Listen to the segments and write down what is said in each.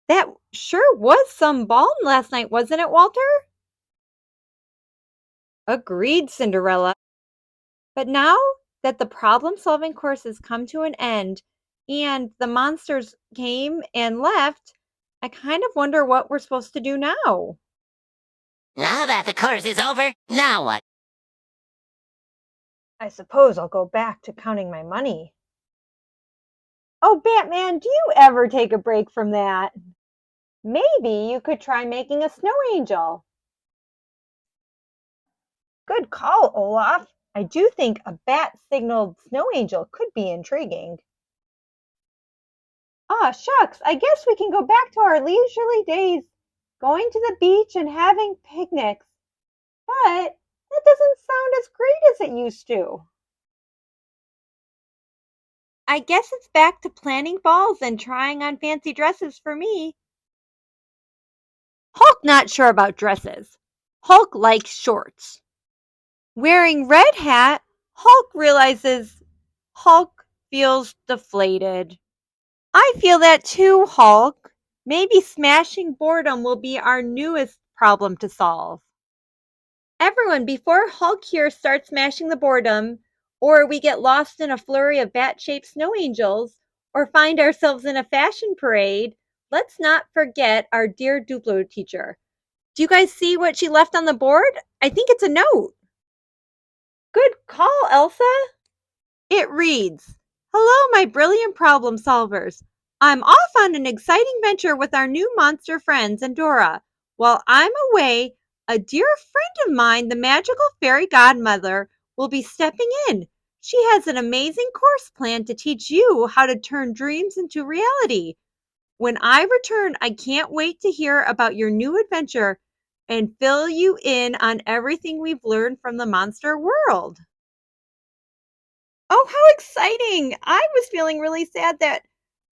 That sure was some ball last night, wasn't it, Walter? Agreed, Cinderella. But now that the problem solving course has come to an end and the monsters came and left, I kind of wonder what we're supposed to do now. Now that the course is over, now what? I suppose I'll go back to counting my money. Oh, Batman, do you ever take a break from that? Maybe you could try making a snow angel. Good call, Olaf. I do think a bat signaled snow angel could be intriguing. Ah, shucks, I guess we can go back to our leisurely days, going to the beach and having picnics. But that doesn't sound as great as it used to. I guess it's back to planning balls and trying on fancy dresses for me. Hulk not sure about dresses. Hulk likes shorts. Wearing red hat, Hulk realizes Hulk feels deflated. I feel that too, Hulk. Maybe smashing boredom will be our newest problem to solve. Everyone, before Hulk here starts smashing the boredom, or we get lost in a flurry of bat-shaped snow angels, or find ourselves in a fashion parade, let's not forget our dear Duplo teacher. Do you guys see what she left on the board? I think it's a note. Good call, Elsa. It reads, "Hello, my brilliant problem solvers. I'm off on an exciting venture with our new monster friends and Dora. While I'm away, a dear friend of mine, the magical Fairy Godmother, will be stepping in. She has an amazing course planned to teach you how to turn dreams into reality. When I return, I can't wait to hear about your new adventure and fill you in on everything we've learned from the monster world." Oh, how exciting! I was feeling really sad that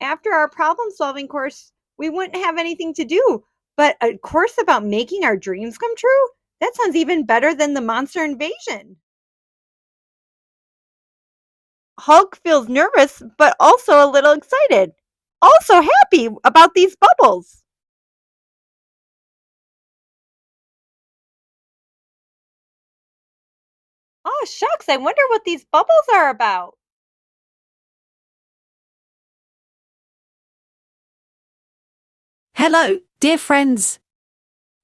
after our problem solving course, we wouldn't have anything to do. But a course about making our dreams come true? That sounds even better than the monster invasion. Hulk feels nervous, but also a little excited. Also happy about these bubbles. Oh, shucks, I wonder what these bubbles are about. Hello, dear friends.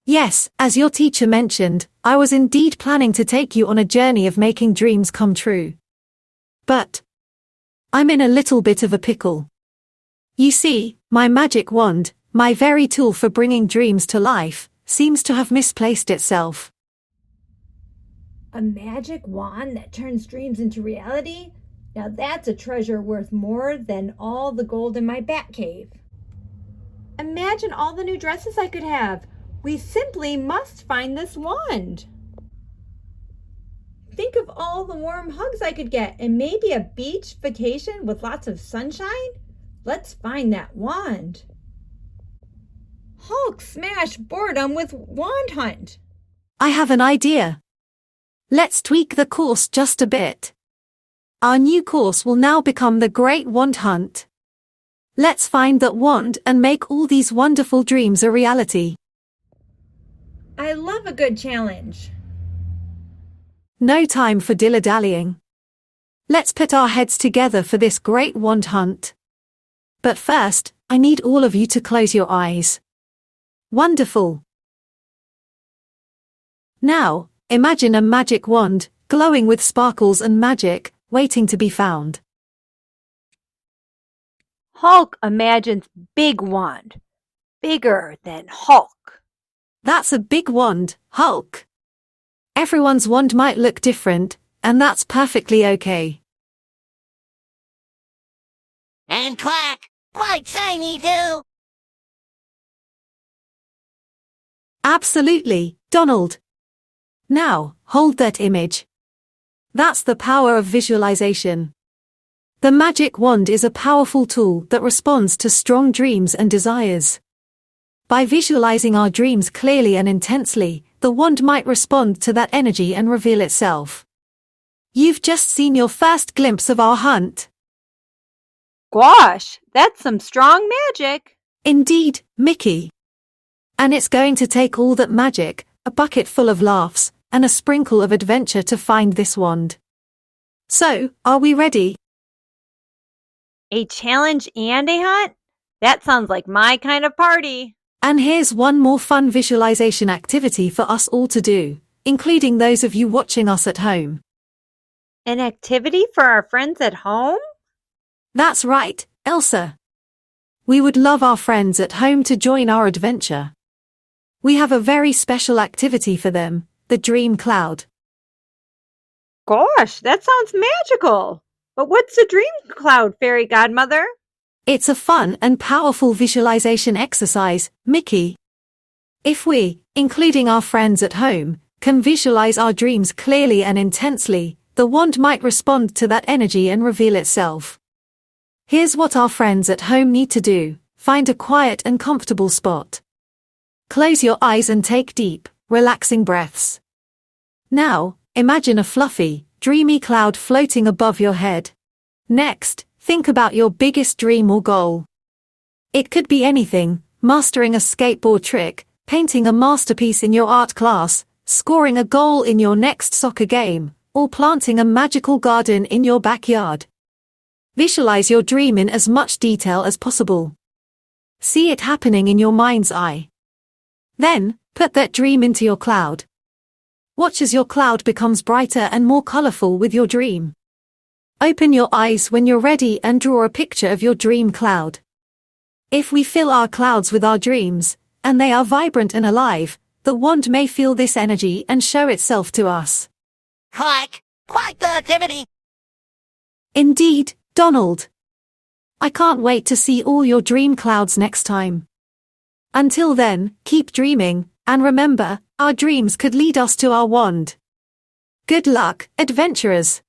Yes, as your teacher mentioned, I was indeed planning to take you on a journey of making dreams come true. But I'm in a little bit of a pickle. You see, my magic wand, my very tool for bringing dreams to life, seems to have misplaced itself. A magic wand that turns dreams into reality? Now that's a treasure worth more than all the gold in my bat cave. Imagine all the new dresses I could have. We simply must find this wand. Think of all the warm hugs I could get and maybe a beach vacation with lots of sunshine. Let's find that wand. Hulk smash boredom with wand hunt. I have an idea. Let's tweak the course just a bit. Our new course will now become the Great Wand Hunt. Let's find that wand and make all these wonderful dreams a reality. I love a good challenge. No time for dilly-dallying. Let's put our heads together for this great wand hunt. But first, I need all of you to close your eyes. Wonderful. Now, imagine a magic wand, glowing with sparkles and magic, waiting to be found. Hulk imagines big wand, bigger than Hulk. That's a big wand, Hulk. Everyone's wand might look different, and that's perfectly okay. And quack! Quite shiny too! Absolutely, Donald. Now, hold that image. That's the power of visualization. The magic wand is a powerful tool that responds to strong dreams and desires. By visualizing our dreams clearly and intensely, the wand might respond to that energy and reveal itself. You've just seen your first glimpse of our hunt. Gosh, that's some strong magic. Indeed, Mickey. And it's going to take all that magic, a bucket full of laughs, and a sprinkle of adventure to find this wand. So, are we ready? A challenge and a hunt? That sounds like my kind of party. And here's one more fun visualization activity for us all to do, including those of you watching us at home. An activity for our friends at home? That's right, Elsa. We would love our friends at home to join our adventure. We have a very special activity for them, the Dream Cloud. Gosh, that sounds magical. But what's a dream cloud, Fairy Godmother? It's a fun and powerful visualization exercise, Mickey. If we, including our friends at home, can visualize our dreams clearly and intensely, the wand might respond to that energy and reveal itself. Here's what our friends at home need to do. Find a quiet and comfortable spot. Close your eyes and take deep, relaxing breaths. Now, imagine a fluffy, dreamy cloud floating above your head. Next, think about your biggest dream or goal. It could be anything: mastering a skateboard trick, painting a masterpiece in your art class, scoring a goal in your next soccer game, or planting a magical garden in your backyard. Visualize your dream in as much detail as possible. See it happening in your mind's eye. Then, put that dream into your cloud. Watch as your cloud becomes brighter and more colorful with your dream. Open your eyes when you're ready and draw a picture of your dream cloud. If we fill our clouds with our dreams, and they are vibrant and alive, the wand may feel this energy and show itself to us. Quite the activity. Indeed, Donald. I can't wait to see all your dream clouds next time. Until then, keep dreaming, and remember, our dreams could lead us to our wand. Good luck, adventurers!